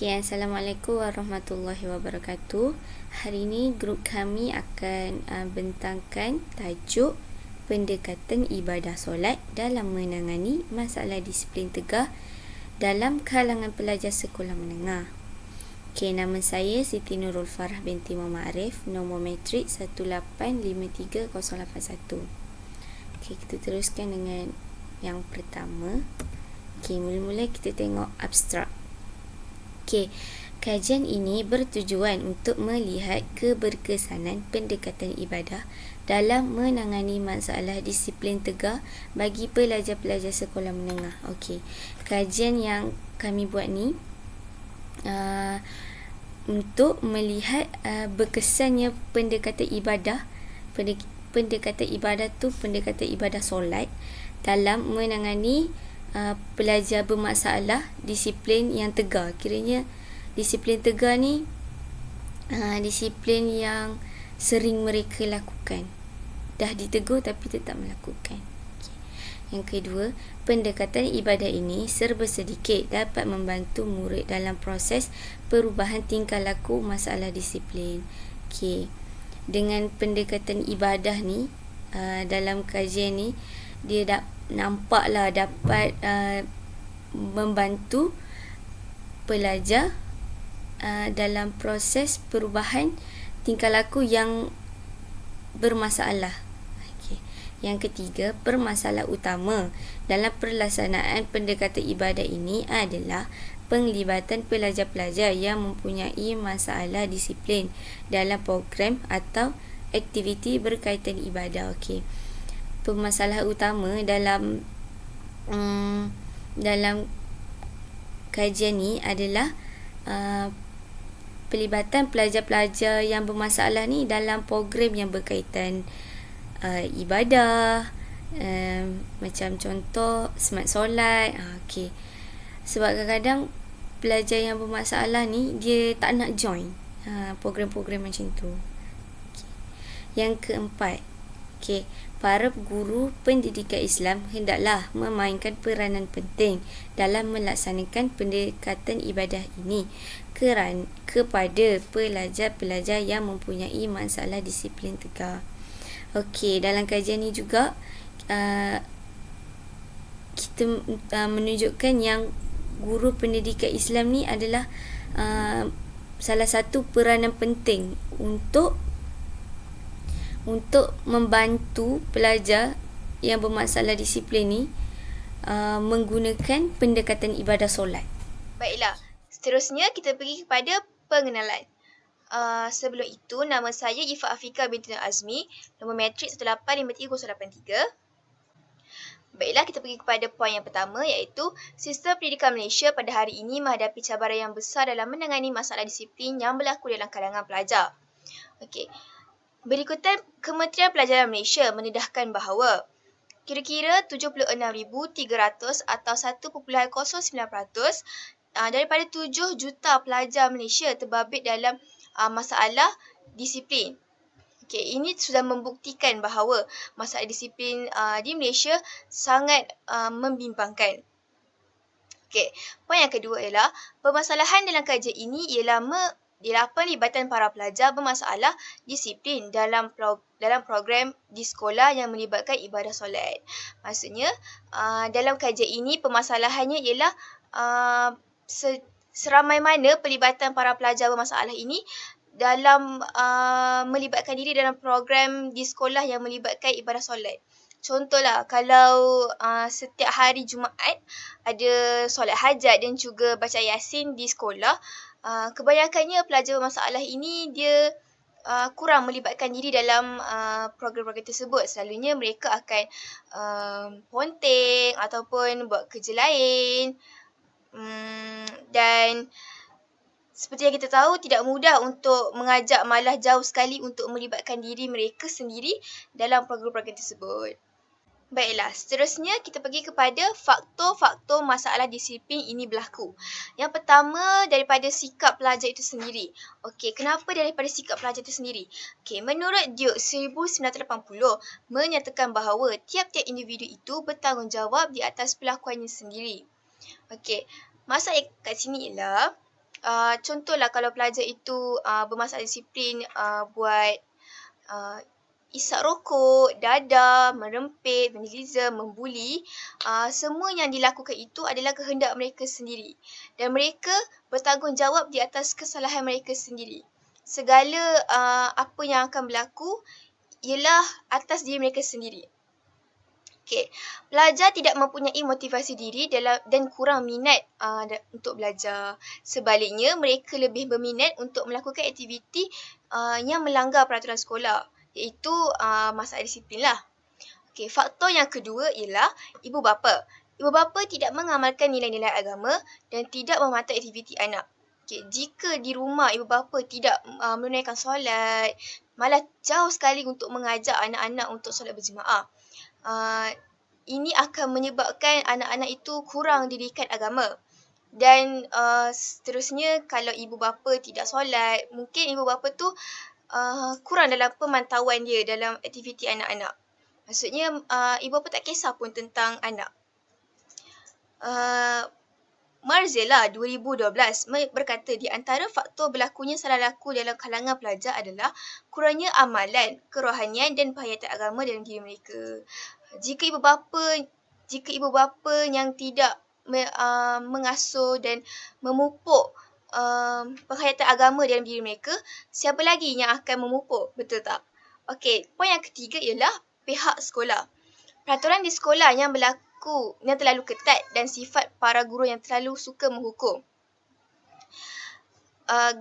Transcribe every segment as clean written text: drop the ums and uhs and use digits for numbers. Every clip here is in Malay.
Okay, Assalamualaikum warahmatullahi wabarakatuh. Hari ini grup kami akan bentangkan tajuk pendekatan ibadah solat dalam menangani masalah disiplin tegah dalam kalangan pelajar sekolah menengah. Okay, nama saya Siti Nurul Farah binti Muhammad Arif, nombor matrik 1853081. Okay, kita teruskan dengan yang pertama. Okay, mula-mula kita tengok abstrak. Okay, kajian ini bertujuan untuk melihat keberkesanan pendekatan ibadah dalam menangani masalah disiplin tegah bagi pelajar-pelajar sekolah menengah. Okey, kajian yang kami buat ni untuk melihat berkesannya pendekatan ibadah. Pendekatan ibadah tu pendekatan ibadah solat dalam menangani pelajar bermasalah disiplin yang tegak. Kiranya disiplin tegak ni disiplin yang sering mereka lakukan. Dah ditegur tapi tetap melakukan. Okay. Yang kedua, pendekatan ibadah ini serba sedikit dapat membantu murid dalam proses perubahan tingkah laku masalah disiplin. Okay. Dengan pendekatan ibadah ni dalam kajian ni, dia nampaklah dapat membantu pelajar dalam proses perubahan tingkah laku yang bermasalah. Okay. Yang ketiga, permasalah utama dalam pelaksanaan pendekatan ibadah ini adalah penglibatan pelajar-pelajar yang mempunyai masalah disiplin dalam program atau aktiviti berkaitan ibadah. Okey. Permasalahan utama dalam kajian ni adalah pelibatan pelajar-pelajar yang bermasalah ni dalam program yang berkaitan ibadah, macam contoh smart solat. Okey. Sebab kadang-kadang pelajar yang bermasalah ni dia tak nak join program-program macam tu. Okay. Yang keempat, okay, para guru pendidikan Islam hendaklah memainkan peranan penting dalam melaksanakan pendekatan ibadah ini kepada pelajar-pelajar yang mempunyai masalah disiplin tegak. Okey, dalam kajian ni juga kita menunjukkan yang guru pendidikan Islam ni adalah salah satu peranan penting untuk membantu pelajar yang bermasalah disiplin ni menggunakan pendekatan ibadah solat. Baiklah, seterusnya kita pergi kepada pengenalan. Sebelum itu, nama saya Ifa Afika binti Azmi, nombor matrik 1853083. Baiklah, kita pergi kepada poin yang pertama, iaitu sistem pendidikan Malaysia pada hari ini menghadapi cabaran yang besar dalam menangani masalah disiplin yang berlaku dalam kalangan pelajar. Okey. Berikutan, Kementerian Pelajaran Malaysia mendedahkan bahawa kira-kira 76,300 atau 1.09% daripada 7 juta pelajar Malaysia terbabit dalam masalah disiplin. Okay, ini sudah membuktikan bahawa masalah disiplin di Malaysia sangat membimbangkan. Okay, poin yang kedua ialah permasalahan dalam kajian ini ialah penglibatan para pelajar bermasalah disiplin dalam program di sekolah yang melibatkan ibadah solat. Maksudnya, dalam kajian ini permasalahannya ialah seramai mana pelibatan para pelajar bermasalah ini dalam melibatkan diri dalam program di sekolah yang melibatkan ibadah solat. Contohlah, kalau setiap hari Jumaat ada solat hajat dan juga baca Yasin di sekolah, kebanyakannya pelajar bermasalah ini dia kurang melibatkan diri dalam program-program tersebut. Selalunya mereka akan ponteng ataupun buat kerja lain. Dan seperti yang kita tahu, tidak mudah untuk mengajak, malah jauh sekali untuk melibatkan diri mereka sendiri dalam program-program tersebut. Baiklah, seterusnya kita pergi kepada faktor-faktor masalah disiplin ini berlaku. Yang pertama, daripada sikap pelajar itu sendiri. Okey, kenapa daripada sikap pelajar itu sendiri? Okey, menurut Duke 1980 menyatakan bahawa tiap-tiap individu itu bertanggungjawab di atas perlakuannya sendiri. Okey, masalah kat sini ialah Contohlah kalau pelajar itu bermasalah disiplin, buat isap rokok, dadah, merempit, vandalism, membuli, semua yang dilakukan itu adalah kehendak mereka sendiri. Dan mereka bertanggungjawab di atas kesalahan mereka sendiri. Segala apa yang akan berlaku ialah atas diri mereka sendiri. Okay. Pelajar tidak mempunyai motivasi diri dan kurang minat untuk belajar. Sebaliknya, mereka lebih berminat untuk melakukan aktiviti yang melanggar peraturan sekolah, iaitu masalah disiplin lah. Okay. Faktor yang kedua ialah ibu bapa. Ibu bapa tidak mengamalkan nilai-nilai agama dan tidak memantau aktiviti anak. Okay. Jika di rumah ibu bapa tidak menunaikan solat, malah jauh sekali untuk mengajak anak-anak untuk solat berjemaah, ini akan menyebabkan anak-anak itu kurang didikan agama. Dan seterusnya, kalau ibu bapa tidak solat, mungkin ibu bapa tu kurang dalam pemantauan dia dalam aktiviti anak-anak. Maksudnya ibu bapa tak kisah pun tentang anak. Marzella 2012 berkata di antara faktor berlakunya salah laku dalam kalangan pelajar adalah kurangnya amalan, kerohanian dan penghayatan agama dalam diri mereka. Jika ibu bapa yang tidak mengasuh dan memupuk penghayatan agama dalam diri mereka, siapa lagi yang akan memupuk, betul tak? Okey, poin yang ketiga ialah pihak sekolah. Peraturan di sekolah yang terlalu ketat dan sifat para guru yang terlalu suka menghukum.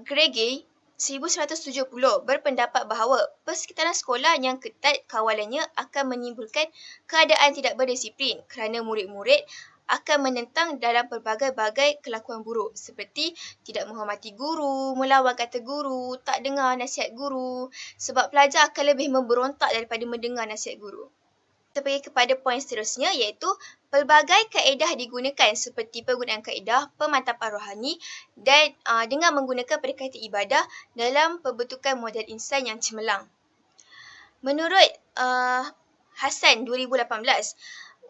Gregg 1970 berpendapat bahawa persekitaran sekolah yang ketat kawalannya akan menimbulkan keadaan tidak berdisiplin kerana murid-murid akan menentang dalam pelbagai-bagai kelakuan buruk seperti tidak menghormati guru, melawan kata guru, tak dengar nasihat guru, sebab pelajar akan lebih memberontak daripada mendengar nasihat guru. Kita pergi kepada poin seterusnya, iaitu pelbagai kaedah digunakan seperti penggunaan kaedah pemantapan rohani dan dengan menggunakan pendekatan ibadah dalam pembentukan model insan yang cemerlang. Menurut Hassan 2018,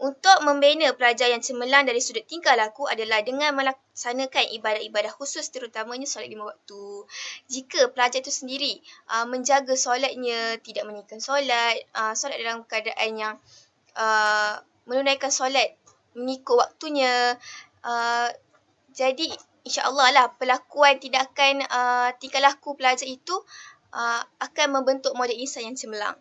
untuk membina pelajar yang cemerlang dari sudut tingkah laku adalah dengan melaksanakan ibadah-ibadah khusus, terutamanya solat 5 waktu. Jika pelajar itu sendiri menjaga solatnya, tidak meninggalkan solat, solat dalam keadaan yang menunaikan solat mengikut waktunya, jadi insya-Allah lah pelakuan tindakan tingkah laku pelajar itu akan membentuk model insan yang cemerlang.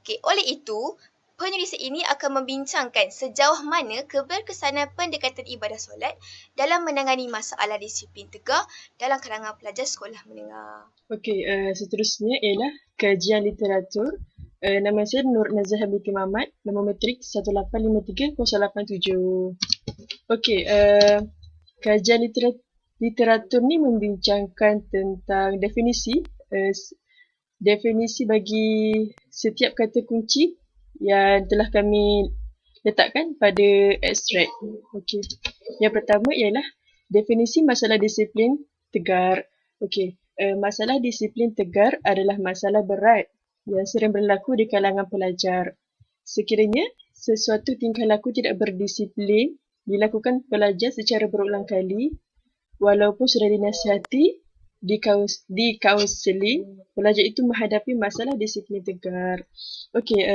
Okay, oleh itu, penulis ini akan membincangkan sejauh mana keberkesanan pendekatan ibadah solat dalam menangani masalah disiplin tegak dalam kalangan pelajar sekolah menengah. Okey, seterusnya ialah kajian literatur. Nama saya Nur Nazahah binti Mamat, nombor matrik 1853087. Okey, kajian literatur ni membincangkan tentang definisi bagi setiap kata kunci yang telah kami letakkan pada ekstrak. Okey. Yang pertama ialah definisi masalah disiplin tegar. Okey. Masalah disiplin tegar adalah masalah berat yang sering berlaku di kalangan pelajar. Sekiranya sesuatu tingkah laku tidak berdisiplin dilakukan pelajar secara berulang kali, walaupun sudah dinasihati, dikaunseling, pelajar itu menghadapi masalah disiplin tegar. Okey,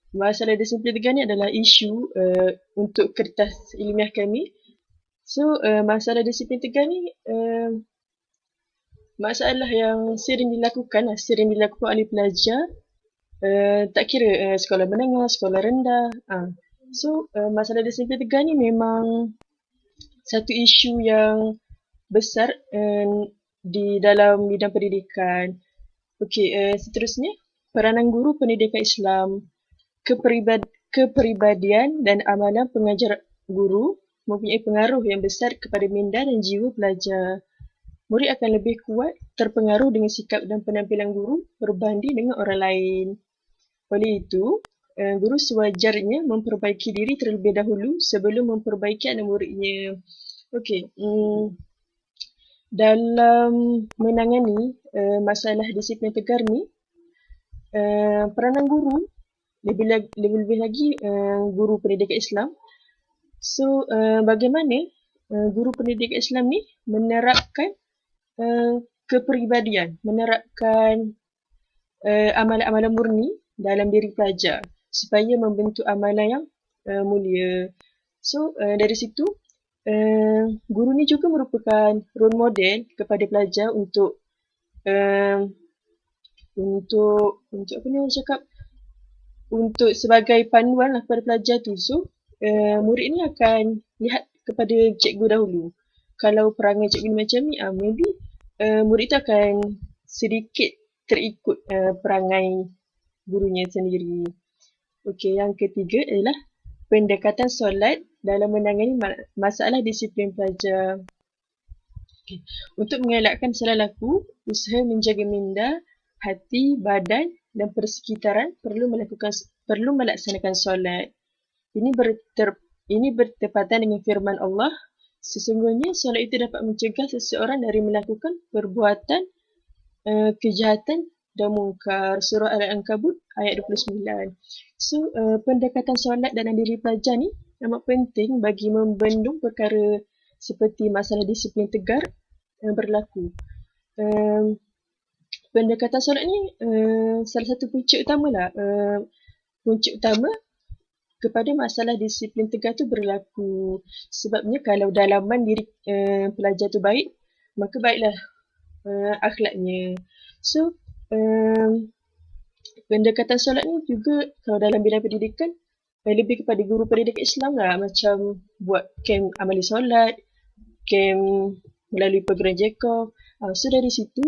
masalah disiplin tegar ni adalah isu untuk kertas ilmiah kami. So, masalah disiplin tegar ni masalah yang sering dilakukan oleh pelajar, tak kira sekolah menengah, sekolah rendah. So, masalah disiplin tegar ni memang satu isu yang besar di dalam bidang pendidikan. Okey, seterusnya, peranan guru pendidikan Islam, kepribadian dan amalan pengajar guru mempunyai pengaruh yang besar kepada minda dan jiwa pelajar. Murid akan lebih kuat terpengaruh dengan sikap dan penampilan guru berbanding dengan orang lain. Oleh itu, guru sewajarnya memperbaiki diri terlebih dahulu sebelum memperbaiki anak muridnya. Okey, dalam menangani masalah disiplin tegar ni, peranan guru lebih lagi guru pendidikan Islam. So, bagaimana guru pendidikan Islam ni menerapkan kepribadian, menerapkan amalan-amalan murni dalam diri pelajar supaya membentuk amalan yang mulia. So dari situ guru ni juga merupakan role model kepada pelajar untuk apa ni orang cakap, untuk sebagai panduan lah kepada pelajar tu. So murid ni akan lihat kepada cikgu dahulu. Kalau perangai cikgu ni macam ni, maybe murid tu akan sedikit terikut perangai gurunya sendiri. Okey, yang ketiga adalah pendekatan solat dalam menangani masalah disiplin pelajar. Okay. Untuk mengelakkan salah laku, usaha menjaga minda, hati, badan dan persekitaran perlu melaksanakan solat. Ini bertepatan dengan firman Allah, sesungguhnya solat itu dapat mencegah seseorang dari melakukan perbuatan kejahatan dan mungkar. Surah Al-Ankabut ayat 29. So, pendekatan solat dalam diri pelajar ni amat penting bagi membendung perkara seperti masalah disiplin tegar yang berlaku. Pendekatan solat ni salah satu punca utama lah. Punca utama kepada masalah disiplin tegar tu berlaku. Sebabnya kalau dalaman diri pelajar tu baik, maka baiklah akhlaknya. So, pendekatan solat ni juga kalau dalam bidang pendidikan lebih kepada guru pendidikan Islam lah, macam buat kem amali solat, kem melalui program JECOF. So dari situ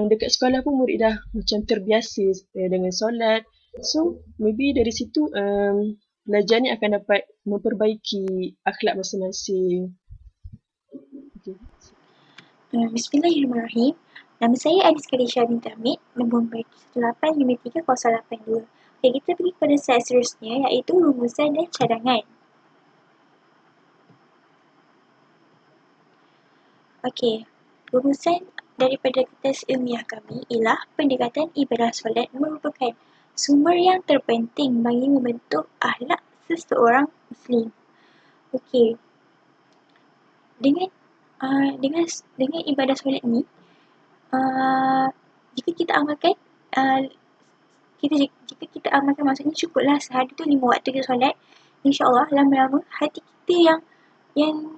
dekat sekolah pun murid dah macam terbiasa dengan solat. So maybe dari situ pelajar ni akan dapat memperbaiki akhlak masing-masing. Okay. Bismillahirrahmanirrahim. Nama saya Anis Khadijah binti Hamid, nombor 18530882. Okay, kita pergi kepada slide seterusnya, iaitu rumusan dan cadangan. Okey, rumusan daripada kertas ilmiah kami ialah pendekatan ibadah solat merupakan sumber yang terpenting bagi membentuk akhlak seseorang Muslim. Okey, dengan ibadah solat ni, jika kita amalkan, jika kita amalkan, maksudnya cukuplah sehari tu 5 waktu kita solat, insya-Allah lama-lama hati kita yang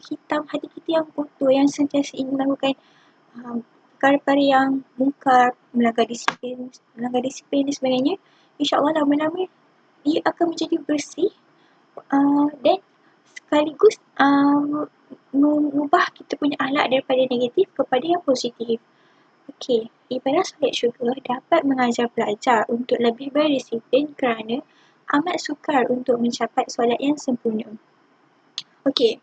hitam, hati kita yang kotor, yang sentiasa ingin melakukan perkara-perkara yang mungkar, melanggar disiplin dan sebagainya, insya-Allah lama-lama ia akan menjadi bersih dan sekaligus mengubah kita punya akhlak daripada negatif kepada yang positif. Okey, ibadah solat juga dapat mengajar pelajar untuk lebih berdisiplin kerana amat sukar untuk mencapai solat yang sempurna. Okey,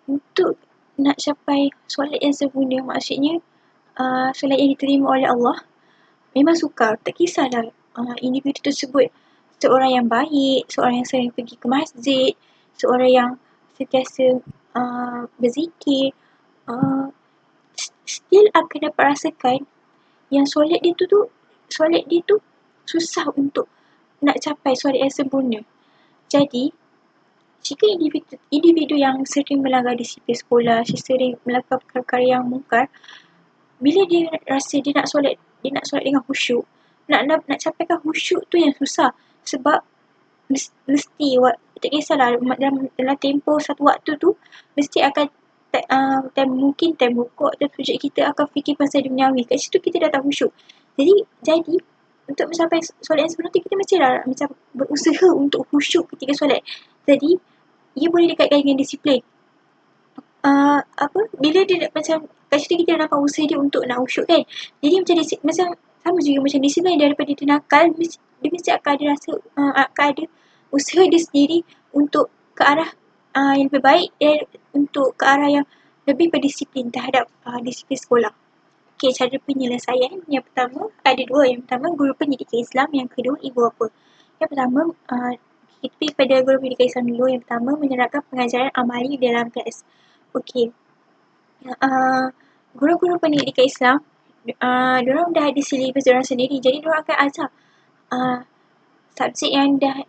untuk nak capai solat yang sempurna, maksudnya solat yang diterima oleh Allah, memang sukar. Tak kisahlah individu tersebut seorang yang baik, seorang yang sering pergi ke masjid, seorang yang sentiasa berzikir, still akan dapat rasakan yang solat dia tu susah untuk nak capai solat yang sempurna. Jadi, jika individu yang sering melanggar disiplin sekolah, sering melakukan perkara yang mungkar, bila dia rasa dia nak solat dengan khusyuk, nak capaikan khusyuk tu yang susah. Sebab mesti tak kisahlah dalam tempoh satu waktu tu mesti akan mungkin time rukuk dan sujud kita akan fikir pasal duniawi. Kat situ kita dah tak khusyuk. Jadi untuk mencapai solat yang sempurna tu, kita mestilah macam berusaha untuk khusyuk ketika solat. Jadi ia boleh dikaitkan dengan disiplin. Bila dia macam kat situ kita dah nampak usaha dia untuk nak khusyuk kan. Jadi macam sama juga macam disiplin, daripada dia nakal, dia mesti akan ada akan ada usaha dia sendiri untuk ke arah yang lebih baik dan untuk ke arah yang lebih berdisiplin terhadap disiplin sekolah. Okey, cara penyelesaian yang pertama ada dua. Yang pertama, guru pendidikan Islam. Yang kedua, ibu bapa. Yang pertama, kita pergi pada guru pendidikan Islam dulu. Yang pertama, menerapkan pengajaran amali dalam kelas. Okey, guru-guru pendidikan Islam, diorang dah ada silibus diorang sendiri. Jadi diorang akan ajar subjek yang dah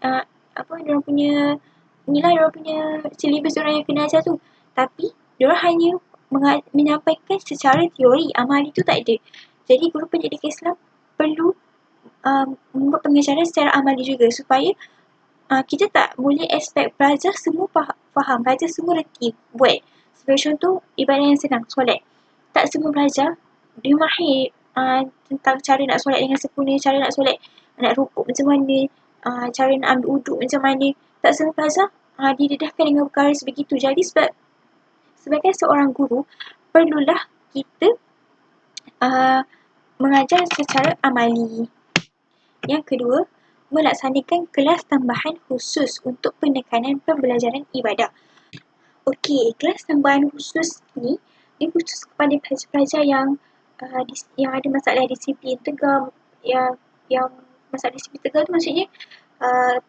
diorang punya inilah diorang punya syllabus diorang yang kena ajar tu. Tapi diorang hanya menyampaikan secara teori, amali tu tak ada. Jadi guru pendidikan Islam perlu membuat pengajaran secara amali juga supaya kita tak boleh expect pelajar semua faham, pelajar semua reti buat. Sebagai contoh, ibadah yang senang, solat. Tak semua pelajar dia mahir tentang cara nak solat dengan sempurna, cara nak solat, nak rukuk macam mana, cara nak ambil uduk macam mana. Tak semua pelajar didedahkan dengan perkara sebegitu. Jadi sebagai seorang guru, perlulah kita mengajar secara amali. Yang kedua, melaksanakan kelas tambahan khusus untuk penekanan pembelajaran ibadah. Okey, kelas tambahan khusus ni dia khusus kepada pelajar-pelajar yang ada masalah disiplin tegar, yang masalah disiplin tegar tu maksudnya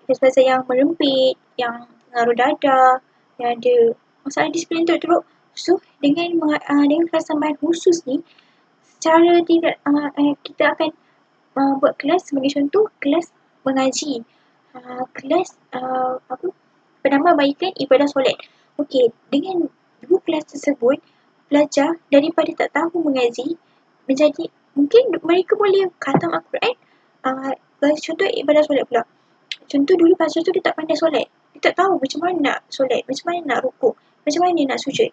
pelajar yang merempit, yang pengaruh dadah, yang ada masalah disiplin teruk. So dengan kelas tambahan khusus ni, secara tidak kita akan buat kelas, sebagai contoh kelas mengaji, kelas penambahbaikan ibadah solat. Okey, dengan dua kelas tersebut, pelajar daripada tak tahu mengaji menjadi, mungkin mereka boleh khatam Al-Quran. Contoh ibadah solat pula. Contoh dulu pelajar tu dia tak pandai solat. Dia tak tahu macam mana nak solat, macam mana nak rukuk, macam mana nak sujud.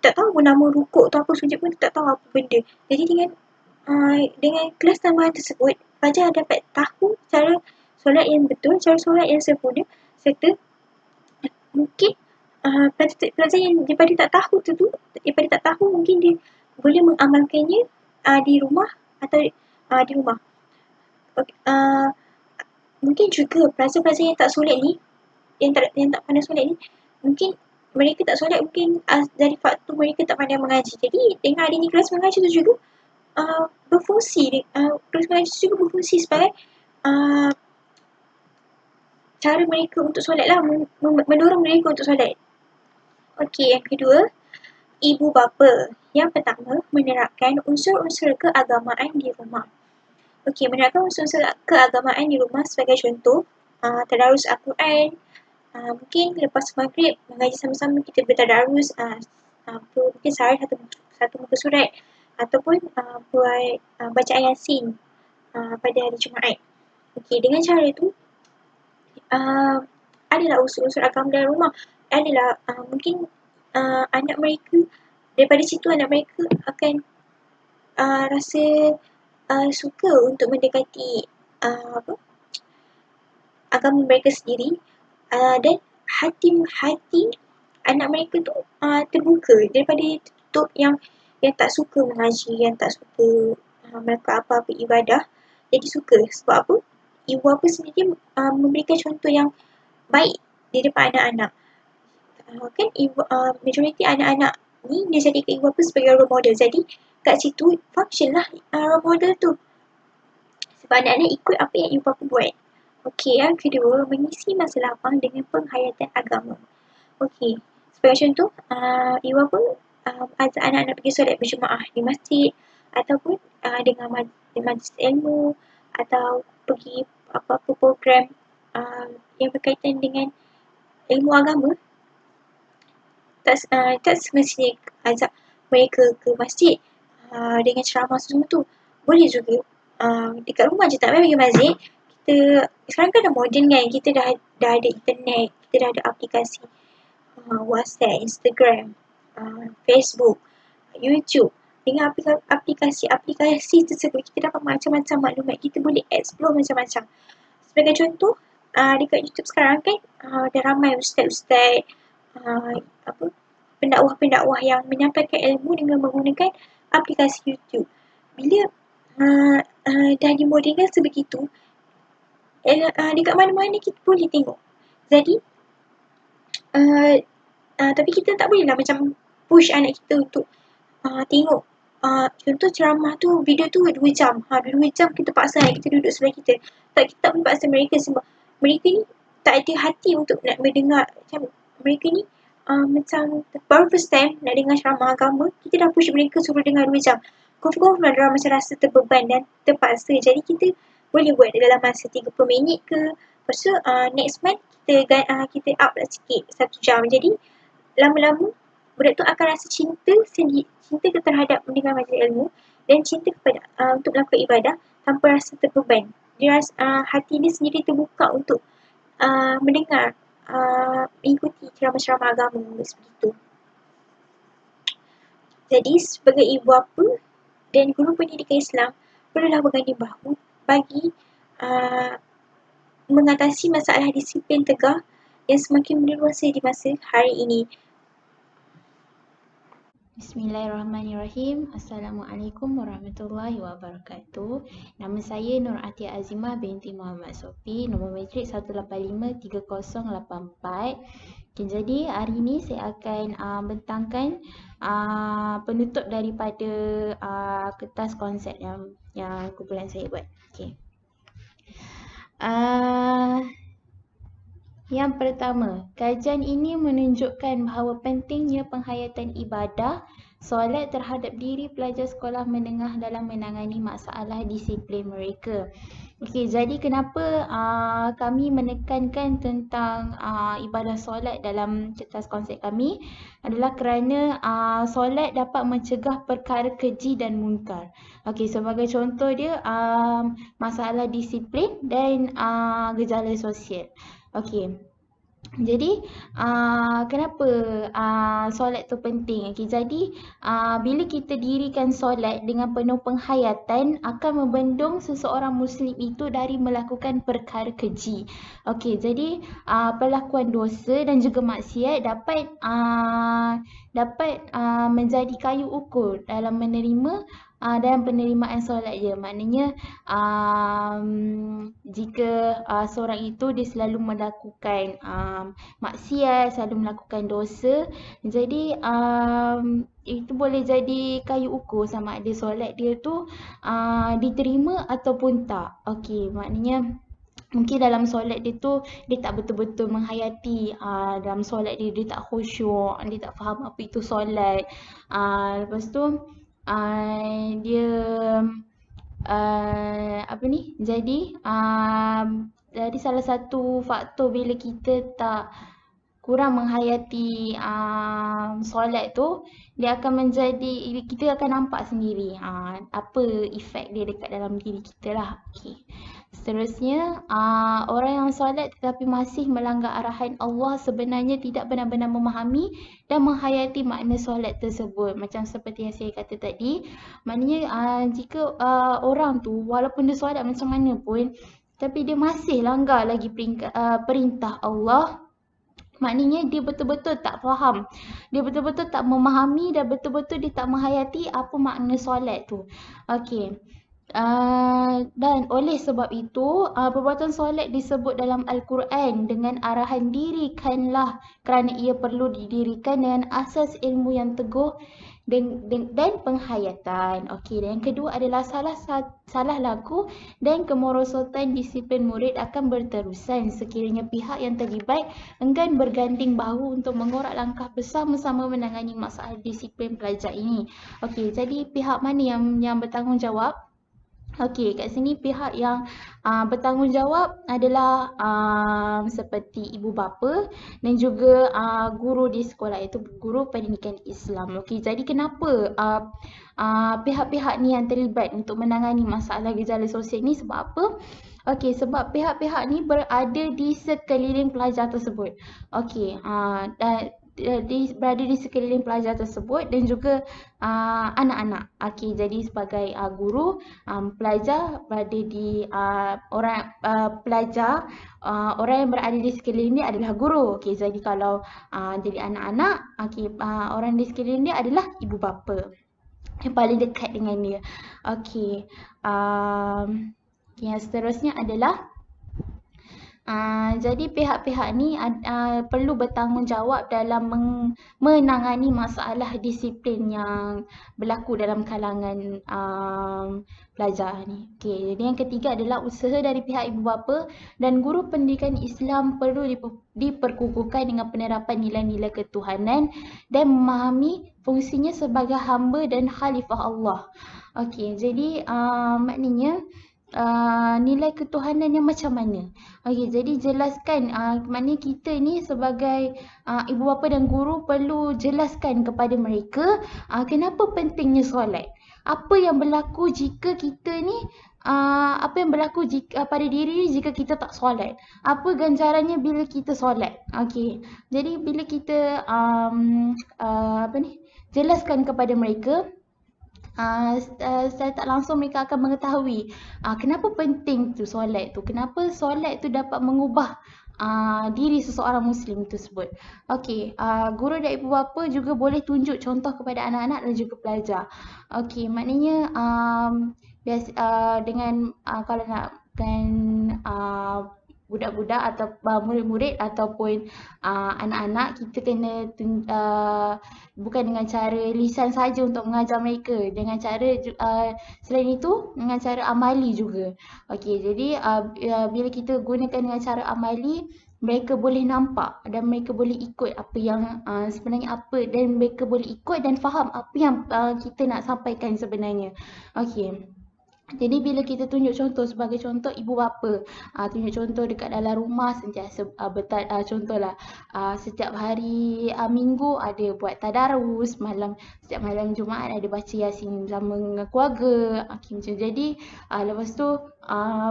Tak tahu pun nama rukuk tu apa, sujud pun tak tahu apa benda. Jadi dengan kelas tambahan tersebut, pelajar dapat tahu cara solat yang betul, cara solat yang sempurna, serta mungkin pelajar yang daripada tak tahu mungkin dia boleh mengamalkannya di rumah atau di rumah. Mungkin juga pelajar-pelajar yang tak solat ni, yang tak pandai solat ni, mungkin mereka tak solat mungkin dari faktor mereka tak pandai mengaji. Jadi dengan adanya kelas mengaji tu juga berfungsi, kelas mengaji tu juga berfungsi sebagai cara mereka untuk solat lah, mendorong mereka untuk solat. Okey, yang kedua, ibu bapa. Yang pertama, menerapkan unsur-unsur keagamaan di rumah. Okey, menerapkan unsur-unsur keagamaan di rumah sebagai contoh, tadarus Al-Quran. Mungkin lepas maghrib, mengaji sama-sama, kita bertadarus, mungkin sehari satu muka surat, ataupun buat bacaan Yasin pada hari Jumaat. Okey, dengan cara itu, adalah unsur-unsur agama dalam rumah. Adalah mungkin anak mereka, daripada situ anak mereka akan rasa suka untuk mendekati agama mereka sendiri, dan hati anak mereka tu terbuka daripada tertutup yang tak suka mengaji, yang tak suka melakukan apa-apa ibadah. Jadi suka. Sebab apa? Ibu bapa sendiri memberikan contoh yang baik di depan anak-anak. Kan majoriti anak-anak ni dia jadikan ibu bapa sebagai role model. Jadi kat situ function lah role model tu. Sebab anak-anak ikut apa yang ibu bapa buat. Okey, yang kedua, mengisi masa lapang dengan penghayatan agama. Okey, sebagai contoh, ibu bapa ajak anak-anak pergi solat berjemaah di masjid, ataupun dengan majlis ilmu, atau pergi apa-apa program yang berkaitan dengan ilmu agama. Tak semestinya ajak mereka ke masjid dengan ceramah semua tu. Boleh juga dekat rumah je, tak payah pergi masjid. Sekarang kan dah moden kan, kita dah ada internet, kita dah ada aplikasi WhatsApp, Instagram, Facebook, YouTube. Dengan aplikasi tersebut, kita dapat macam-macam maklumat, kita boleh explore macam-macam. Sebagai contoh, dekat YouTube sekarang kan dah ramai ustaz-ustaz, pendakwah-pendakwah yang menyampaikan ilmu dengan menggunakan aplikasi YouTube. Bila dah dimodelkan sebegitu, dekat mana-mana kita boleh tengok. Jadi tapi kita tak boleh lah macam push anak kita untuk tengok contoh ceramah tu, video tu 2 jam. 2 jam kita paksa anak kita duduk sebelah kita. Kita tak boleh paksa mereka sebab mereka ni tak ada hati untuk nak mendengar. Macam mereka ni macam baru first time nak dengar ceramah agama, kita dah push mereka suruh dengar 2 jam. Confirm lah diorang macam rasa terbeban dan terpaksa. Jadi kita boleh buat dalam masa 30 minit ke Lepas tu next month kita up lah sikit 1 jam. Jadi lama-lama budak tu akan rasa cinta terhadap mendengar majlis ilmu dan cinta kepada untuk melakukan ibadah tanpa rasa terbeban. Dia rasa hati dia sendiri terbuka untuk mendengar, mengikuti ceramah-ceramah agama seperti itu. Jadi sebagai ibu bapa dan guru pendidikan Islam perlulah berganding bahu bagi mengatasi masalah disiplin tegak yang semakin meluas di masa hari ini. Bismillahirrahmanirrahim. Assalamualaikum warahmatullahi wabarakatuh. Nama saya Nur Atia Azimah binti Muhammad Sofi, nombor matrik 1853084. Okay, jadi hari ini saya akan bentangkan penutup daripada kertas konsep yang kumpulan saya buat. Okay. Yang pertama, kajian ini menunjukkan bahawa pentingnya penghayatan ibadah solat terhadap diri pelajar sekolah menengah dalam menangani masalah disiplin mereka. Okey, jadi kenapa kami menekankan tentang ibadah solat dalam kertas konsep kami adalah kerana solat dapat mencegah perkara keji dan munkar. Okey, sebagai contoh dia masalah disiplin dan gejala sosial. Okey. Jadi kenapa solat tu penting? Okey, jadi bila kita dirikan solat dengan penuh penghayatan akan membendung seseorang muslim itu dari melakukan perkara keji. Okey, jadi perlakuan dosa dan juga maksiat dapat menjadi kayu ukur dalam menerima dalam penerimaan solat dia. Maknanya jika seorang itu dia selalu melakukan maksiat, selalu melakukan dosa, jadi itu boleh jadi kayu ukur sama ada solat dia tu diterima ataupun tak. Okey, maknanya mungkin dalam solat dia tu dia tak betul-betul menghayati, dalam solat dia tak khusyuk, dia tak faham apa itu solat. Lepas tu dia jadi salah satu faktor bila kita tak kurang menghayati solat tu, dia akan menjadi, kita akan nampak sendiri apa efek dia dekat dalam diri kita lah. Okay. Seterusnya, orang yang solat tetapi masih melanggar arahan Allah sebenarnya tidak benar-benar memahami dan menghayati makna solat tersebut. Macam seperti yang saya kata tadi, maknanya jika orang tu walaupun dia solat macam mana pun, tapi dia masih langgar lagi perintah Allah, maknanya dia betul-betul tak faham, dia betul-betul tak memahami dan betul-betul dia tak menghayati apa makna solat tu. Okey. Dan oleh sebab itu perbuatan solat disebut dalam Al-Quran dengan arahan dirikanlah kerana ia perlu didirikan dengan asas ilmu yang teguh dan penghayatan. Okey, dan yang kedua adalah salah laku dan kemerosotan disiplin murid akan berterusan sekiranya pihak yang terlibat enggan berganding bahu untuk mengorak langkah bersama-sama menangani masalah disiplin pelajar ini. Okey, jadi pihak mana yang bertanggungjawab? Okey, kat sini pihak yang bertanggungjawab adalah seperti ibu bapa dan juga guru di sekolah, iaitu guru pendidikan Islam. Okey, jadi kenapa pihak-pihak ni yang terlibat untuk menangani masalah gejala sosial ni, sebab apa? Okey, sebab pihak-pihak ni berada di sekeliling pelajar tersebut. Okey, dan berada di sekeliling pelajar tersebut dan juga anak-anak. Okey, jadi sebagai guru, pelajar berada di orang yang berada di sekeliling dia adalah guru. Okey, jadi kalau jadi anak-anak, okey, orang di sekeliling dia adalah ibu bapa yang paling dekat dengan dia. Okey, yang seterusnya adalah jadi pihak-pihak ni perlu bertanggungjawab dalam menangani masalah disiplin yang berlaku dalam kalangan pelajar ni. Okey, jadi yang ketiga adalah usaha dari pihak ibu bapa dan guru pendidikan Islam perlu diperkukuhkan dengan penerapan nilai-nilai ketuhanan dan memahami fungsinya sebagai hamba dan khalifah Allah. Okey, jadi maknanya nilai ketuhanan yang macam mana. Okey, jadi jelaskan, maknanya kita ni sebagai ibu bapa dan guru perlu jelaskan kepada mereka kenapa pentingnya solat. Apa yang berlaku jika kita ni apa yang berlaku jika, pada diri jika kita tak solat. Apa ganjarannya bila kita solat. Okey. Jadi bila kita jelaskan kepada mereka, saya tak langsung mereka akan mengetahui kenapa penting tu solat tu, kenapa solat tu dapat mengubah diri seseorang Muslim tersebut. Okey, guru dan ibu bapa juga boleh tunjuk contoh kepada anak-anak dan juga pelajar. Okey, maknanya dengan kalau nakkan budak-budak atau murid-murid ataupun anak-anak, kita kena bukan dengan cara lisan saja untuk mengajar mereka, dengan cara selain itu dengan cara amali juga. Okey, jadi bila kita gunakan dengan cara amali, mereka boleh nampak dan mereka boleh ikut apa yang sebenarnya apa, dan mereka boleh ikut dan faham apa yang kita nak sampaikan sebenarnya. Okey. Jadi bila kita tunjuk contoh, sebagai contoh ibu bapa, tunjuk contoh dekat dalam rumah sentiasa contohlah setiap hari Minggu ada buat tadarus, setiap malam Jumaat ada baca Yasin bersama dengan keluarga. Macam jadi lepas tu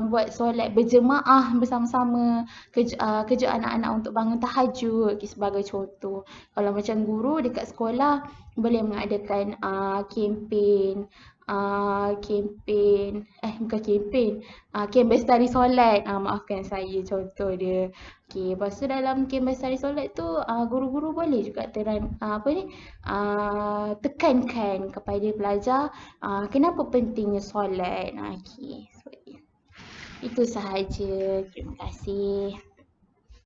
buat solat berjemaah bersama-sama, kejut anak-anak untuk bangun tahajud, sebagai contoh. Kalau macam guru dekat sekolah boleh mengadakan kem bestari solat, maafkan saya contoh dia. Okey, lepas tu dalam kem bestari solat tu guru-guru boleh juga tekankan kepada pelajar kenapa pentingnya solat. Okey, itu sahaja. Terima kasih.